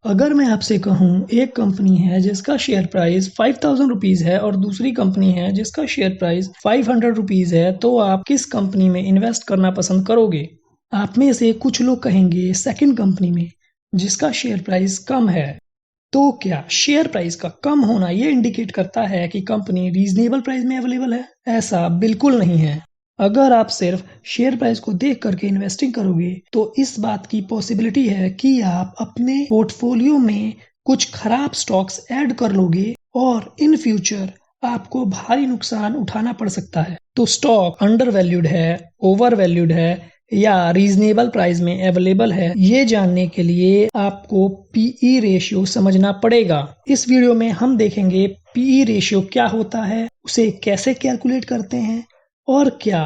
अगर मैं आपसे कहूँ एक कंपनी है जिसका शेयर प्राइस 5000 रुपीज है और दूसरी कंपनी है जिसका शेयर प्राइस 500 रुपीज है, तो आप किस कंपनी में इन्वेस्ट करना पसंद करोगे? आप में से कुछ लोग कहेंगे सेकंड कंपनी में जिसका शेयर प्राइस कम है। तो क्या शेयर प्राइस का कम होना ये इंडिकेट करता है कि कंपनी रीजनेबल प्राइस में अवेलेबल है? ऐसा बिल्कुल नहीं है। अगर आप सिर्फ शेयर प्राइस को देख करके इन्वेस्टिंग करोगे तो इस बात की पॉसिबिलिटी है कि आप अपने पोर्टफोलियो में कुछ खराब स्टॉक्स ऐड कर लोगे और इन फ्यूचर आपको भारी नुकसान उठाना पड़ सकता है। तो स्टॉक अंडर वैल्यूड है, ओवर वैल्यूड है या रीजनेबल प्राइस में अवेलेबल है, ये जानने के लिए आपको पीई रेशियो समझना पड़ेगा। इस वीडियो में हम देखेंगे पीई रेशियो क्या होता है, उसे कैसे कैलकुलेट करते हैं और क्या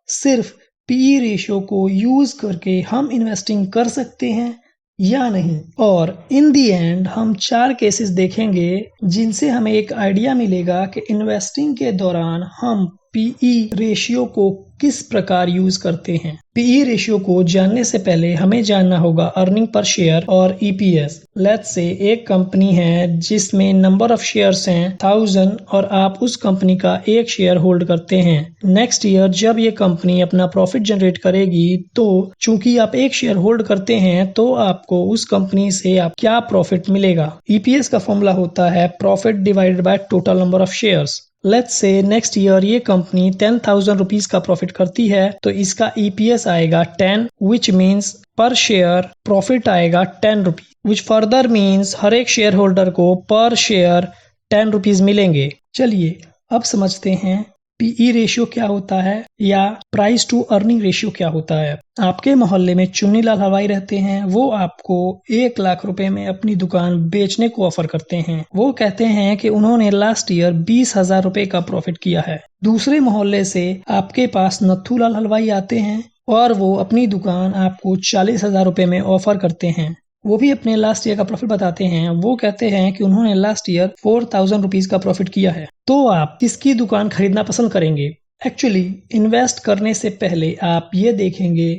सिर्फ पीई रेशियो को यूज करके हम इन्वेस्टिंग कर सकते हैं या नहीं। और इन दी एंड हम 4 केसेस देखेंगे जिनसे हमें एक आइडिया मिलेगा कि इन्वेस्टिंग के दौरान हम पीई रेशियो को किस प्रकार यूज करते हैं। पीई रेशियो को जानने से पहले हमें जानना होगा अर्निंग पर शेयर और ईपीएस। लेट्स से एक कंपनी है जिसमें नंबर ऑफ शेयर्स हैं 1000 और आप उस कंपनी का एक शेयर होल्ड करते हैं। नेक्स्ट ईयर जब ये कंपनी अपना प्रॉफिट जनरेट करेगी तो चूंकि आप एक शेयर होल्ड करते हैं तो आपको उस कंपनी से आप क्या प्रॉफिट मिलेगा। ईपीएस का फॉर्मूला होता है profit divided by total number of shares. Let's say next year ये कंपनी 10,000 रुपीज का प्रॉफिट करती है तो इसका ईपीएस आएगा 10, विच मीन्स पर शेयर प्रॉफिट आएगा 10 रुपीज, विच फर्दर मीन्स हर एक शेयर होल्डर को पर शेयर 10 रुपीज मिलेंगे। चलिए अब समझते हैं पीई रेशियो क्या होता है या प्राइस टू अर्निंग रेशियो क्या होता है। आपके मोहल्ले में चुन्नीलाल हलवाई रहते हैं, वो आपको 1 लाख रुपए में अपनी दुकान बेचने को ऑफर करते हैं। वो कहते हैं कि उन्होंने लास्ट ईयर 20,000 रुपए का प्रॉफिट किया है। दूसरे मोहल्ले से आपके पास नथुलाल हलवाई आते हैं और वो अपनी दुकान आपको 40,000 रुपए में ऑफर करते हैं। वो भी अपने लास्ट ईयर का प्रॉफिट बताते हैं। वो कहते हैं कि उन्होंने लास्ट ईयर 4,000 रुपीज का प्रॉफिट किया है। तो आप किसकी दुकान खरीदना पसंद करेंगे? एक्चुअली इन्वेस्ट करने से पहले आप ये देखेंगे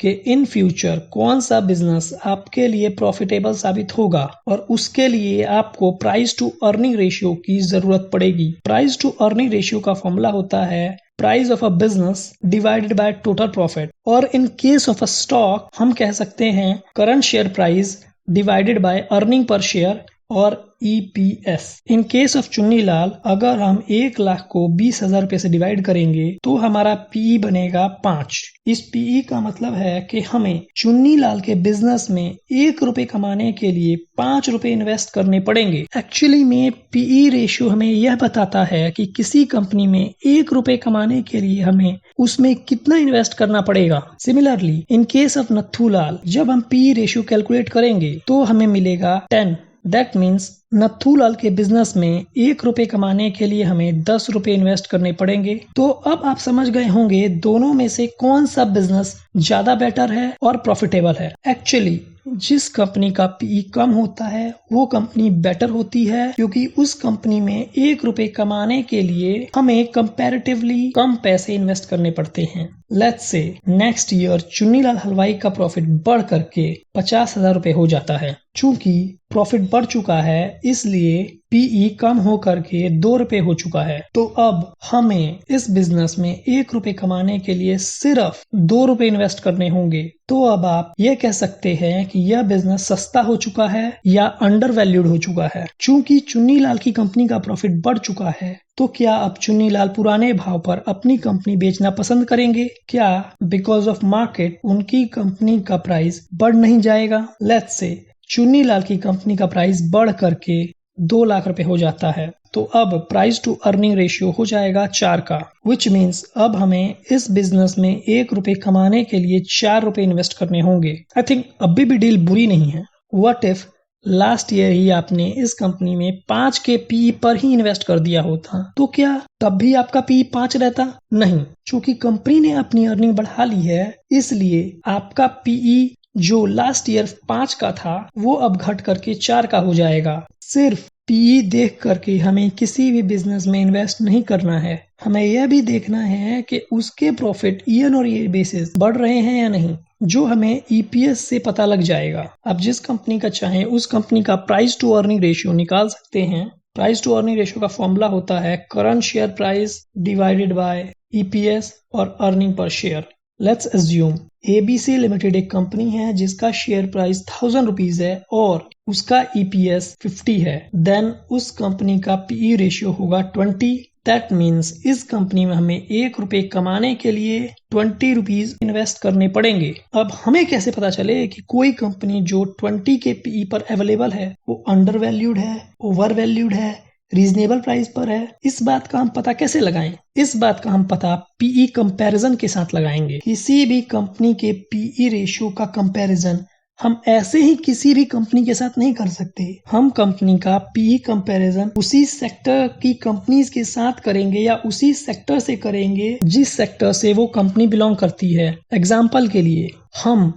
कि इन फ्यूचर कौन सा बिजनेस आपके लिए प्रॉफिटेबल साबित होगा और उसके लिए आपको प्राइस टू अर्निंग रेशियो की जरूरत पड़ेगी। प्राइस टू अर्निंग रेशियो का फॉर्मूला होता है price of a business divided by total profit, और in case of a stock हम कह सकते हैं current share price divided by earning per share और EPS. In case of Chunnilal अगर हम 1 लाख को 20,000 रुपए से डिवाइड करेंगे तो हमारा पीई बनेगा 5। इस पीई का मतलब है कि हमें चुन्नीलाल के बिजनेस में 1 रुपए कमाने के लिए 5 रुपए इन्वेस्ट करने पड़ेंगे। एक्चुअली में पीई रेशियो हमें यह बताता है कि किसी कंपनी में 1 रुपए कमाने के लिए हमें उसमें कितना इन्वेस्ट करना पड़ेगा। Similarly in case of Nathulal जब हम पीई रेशियो कैलकुलेट करेंगे तो हमें मिलेगा 10। दैट मीन्स नथुलाल के बिजनेस में 1 रुपए कमाने के लिए हमें 10 रुपए इन्वेस्ट करने पड़ेंगे। तो अब आप समझ गए होंगे दोनों में से कौन सा बिजनेस ज्यादा बेटर है और प्रॉफिटेबल है। एक्चुअली जिस कंपनी का पीई कम होता है वो कंपनी बेटर होती है क्योंकि उस कंपनी में 1 रुपए कमाने के लिए हमें कंपैरेटिवली कम पैसे इन्वेस्ट करने पड़ते हैं। Let's say next year Chunnilal हलवाई का प्रॉफिट बढ़ करके 50,000 रुपए हो जाता है। चूंकि प्रॉफिट बढ़ चुका है इसलिए पीई कम हो करके 2 रुपए हो चुका है। तो अब हमें इस बिजनेस में 1 रुपए कमाने के लिए सिर्फ 2 रुपए इन्वेस्ट करने होंगे। तो अब आप ये कह सकते हैं कि यह बिजनेस सस्ता हो चुका है या अंडर वैल्यूड हो चुका है। चूंकि चुन्नीलाल की कंपनी का प्रॉफिट बढ़ चुका है तो क्या अब चुन्नीलाल पुराने भाव पर अपनी कंपनी बेचना पसंद करेंगे? क्या बिकॉज ऑफ मार्केट उनकी कंपनी का प्राइस बढ़ नहीं जाएगा? लेट्स से चुन्नीलाल की कंपनी का प्राइस बढ़ करके 2 लाख रुपए हो जाता है तो अब प्राइस टू अर्निंग रेशियो हो जाएगा 4 का, विच मीन्स अब हमें इस बिजनेस में 1 रुपए कमाने के लिए 4 रुपए इन्वेस्ट करने होंगे। आई थिंक अभी भी डील बुरी नहीं है। व्हाट इफ लास्ट ईयर ही आपने इस कंपनी में 5 के पीई पर ही इन्वेस्ट कर दिया होता तो क्या तब भी आपका पीई 5 रहता? नहीं, क्योंकि कंपनी ने अपनी अर्निंग बढ़ा ली है इसलिए आपका पीई जो लास्ट ईयर 5 का था वो अब घट करके 4 का हो जाएगा। सिर्फ पीई देख करके हमें किसी भी बिजनेस में इन्वेस्ट नहीं करना है, हमें यह भी देखना है कि उसके प्रॉफिट ईयर और ईयर बेसिस बढ़ रहे हैं या नहीं। जो हमें ईपीएस से पता लग जाएगा। आप जिस कंपनी का चाहें उस कंपनी का प्राइस टू अर्निंग रेशियो निकाल सकते हैं। प्राइस टू अर्निंग रेशियो का फॉर्मूला होता है current share price divided by EPS और earning per share. Let's assume ABC limited एक कंपनी है जिसका शेयर प्राइस 1000 रुपीज है और उसका ईपीएस 50 है। देन उस कंपनी का पीई रेशियो होगा 20। दैट मीन्स इस कंपनी में हमें 1 रुपए कमाने के लिए 20 रुपीज इन्वेस्ट करने पड़ेंगे। अब हमें कैसे पता चले कि कोई कंपनी जो 20 के पीई पर अवेलेबल है वो अंडर वैल्यूड है, ओवर वैल्यूड है, रीजनेबल प्राइस पर है? इस बात का हम पता कैसे लगाएं? इस बात का हम पता पीई कंपैरिजन के साथ लगाएंगे। किसी भी कंपनी के पीई रेशियो का कंपैरिजन हम ऐसे ही किसी भी कंपनी के साथ नहीं कर सकते। हम कंपनी का पीई कंपैरिजन उसी सेक्टर की कंपनीज के साथ करेंगे या उसी सेक्टर से करेंगे जिस सेक्टर से वो कंपनी बिलोंग करती है। एग्जाम्पल के लिए हम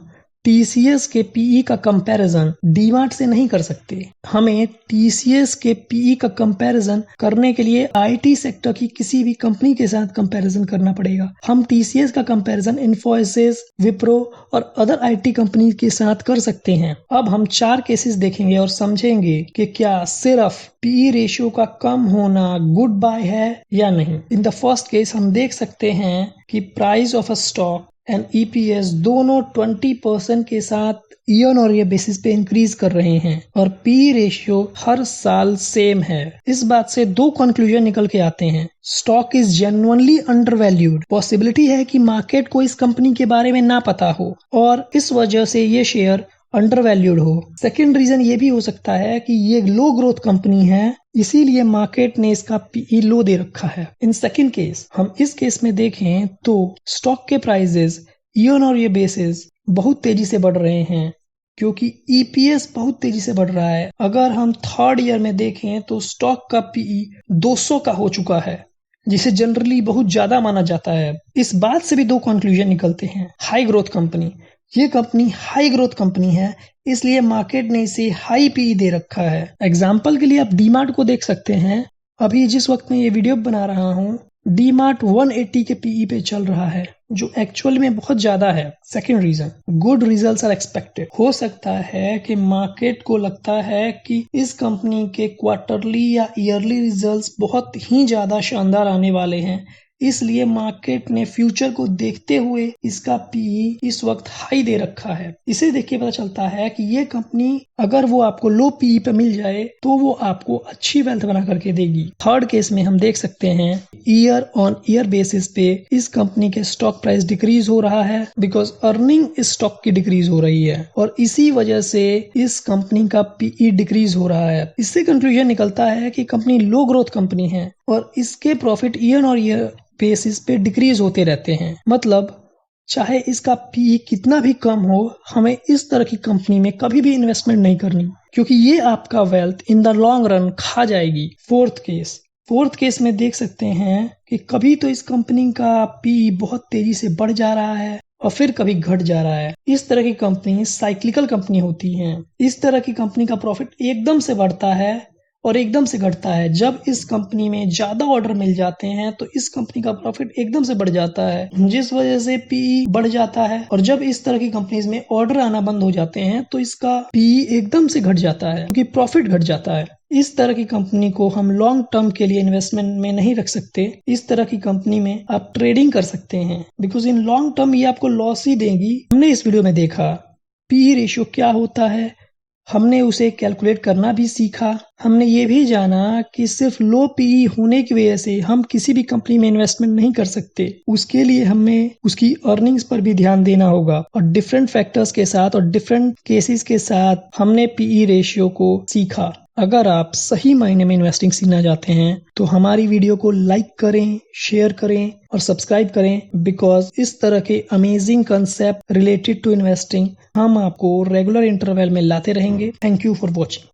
टीसीएस के पीई का कंपैरिजन डीमार्ट से नहीं कर सकते। हमें टीसीएस के पीई का कंपैरिजन करने के लिए आईटी सेक्टर की किसी भी कंपनी के साथ कंपैरिजन करना पड़ेगा। हम टीसीएस का कंपैरिजन इन्फोसिस, विप्रो और अदर आईटी कंपनी के साथ कर सकते हैं। अब हम 4 केसेस देखेंगे और समझेंगे कि क्या सिर्फ पीई रेशियो का कम होना गुड बाय है या नहीं। इन द फर्स्ट केस हम देख सकते हैं कि price of a stock and EPS दोनों 20% के साथ ईयर ऑन ईयर बेसिस पे इंक्रीज कर रहे हैं और पी रेशियो हर साल सेम है। इस बात से 2 कंक्लूजन निकल के आते हैं। Stock is genuinely under valued. Possibility है कि मार्केट को इस कंपनी के बारे में ना पता हो और इस वजह से ये शेयर अंडर वैल्यूड हो। सेकेंड रीजन ये भी हो सकता है कि ये लो ग्रोथ कंपनी है, इसीलिए मार्केट ने इसका पीई लो दे रखा है। इन सेकेंड केस हम इस केस में देखें तो स्टॉक के prices year on year basis बहुत तेजी से बढ़ रहे हैं क्योंकि ईपीएस बहुत तेजी से बढ़ रहा है। अगर हम थर्ड ईयर में देखें तो स्टॉक का पीई 200 का हो चुका है, जिसे जनरली बहुत ज्यादा माना जाता है। इस बात से भी 2 कंक्लूजन निकलते हैं। हाई ग्रोथ कंपनी, ये कंपनी हाई ग्रोथ कंपनी है, इसलिए मार्केट ने इसे हाई पीई दे रखा है। एग्जाम्पल के लिए आप डीमार्ट को देख सकते हैं। अभी जिस वक्त मैं ये वीडियो बना रहा हूँ डीमार्ट 180 के पीई पे चल रहा है, जो एक्चुअल में बहुत ज्यादा है। Second reason, good results are expected. हो सकता है कि मार्केट को लगता है कि इस कंपनी के क्वार्टरली या ईयरली रिजल्ट्स बहुत ही ज्यादा शानदार आने वाले हैं, इसलिए मार्केट ने फ्यूचर को देखते हुए इसका पीई इस वक्त हाई दे रखा है। इसे देख के पता चलता है कि ये कंपनी अगर वो आपको लो पीई पे मिल जाए तो वो आपको अच्छी वेल्थ बना करके देगी। थर्ड केस में हम देख सकते हैं ईयर ऑन ईयर बेसिस पे इस कंपनी के स्टॉक प्राइस डिक्रीज हो रहा है बिकॉज अर्निंग इस स्टॉक की डिक्रीज हो रही है और इसी वजह से इस कंपनी का पीई डिक्रीज हो रहा है। इससे कंक्लूजन निकलता है कि कंपनी लो ग्रोथ कंपनी है और इसके profit year on year basis पे डिक्रीज होते रहते हैं। मतलब चाहे इसका पीई कितना भी कम हो, हमें इस तरह की कंपनी में कभी भी इन्वेस्टमेंट नहीं करनी क्योंकि ये आपका wealth in the long run खा जाएगी। फोर्थ केस में देख सकते हैं कि कभी तो इस कंपनी का पीई बहुत तेजी से बढ़ जा रहा है और फिर कभी घट जा रहा है। इस तरह की कंपनी साइक्लिकल कंपनी होती हैं। इस तरह की कंपनी का प्रॉफिट एकदम से बढ़ता है और एकदम से घटता है। जब इस कंपनी में ज्यादा ऑर्डर मिल जाते हैं तो इस कंपनी का प्रॉफिट एकदम से बढ़ जाता है, जिस वजह से पीई बढ़ जाता है। और जब इस तरह की कंपनीज में ऑर्डर आना बंद हो जाते हैं तो इसका पीई एकदम से घट जाता है क्योंकि प्रॉफिट घट जाता है। इस तरह की कंपनी को हम लॉन्ग टर्म के लिए इन्वेस्टमेंट में नहीं रख सकते। इस तरह की कंपनी में आप ट्रेडिंग कर सकते हैं बिकॉज इन लॉन्ग टर्म ये आपको लॉस ही देगी। हमने इस वीडियो में देखा पीई रेशियो क्या होता है, हमने उसे कैलकुलेट करना भी सीखा। हमने ये भी जाना कि सिर्फ लो पीई होने की वजह से हम किसी भी कंपनी में इन्वेस्टमेंट नहीं कर सकते। उसके लिए हमें उसकी अर्निंग्स पर भी ध्यान देना होगा और डिफरेंट फैक्टर्स के साथ और डिफरेंट केसेस के साथ हमने पीई रेशियो को सीखा। अगर आप सही मायने में इन्वेस्टिंग सीखना चाहते हैं तो हमारी वीडियो को लाइक करें, शेयर करें और सब्सक्राइब करें बिकॉज इस तरह के amazing concept related to investing हम आपको रेगुलर इंटरवल में लाते रहेंगे। Thank you for watching.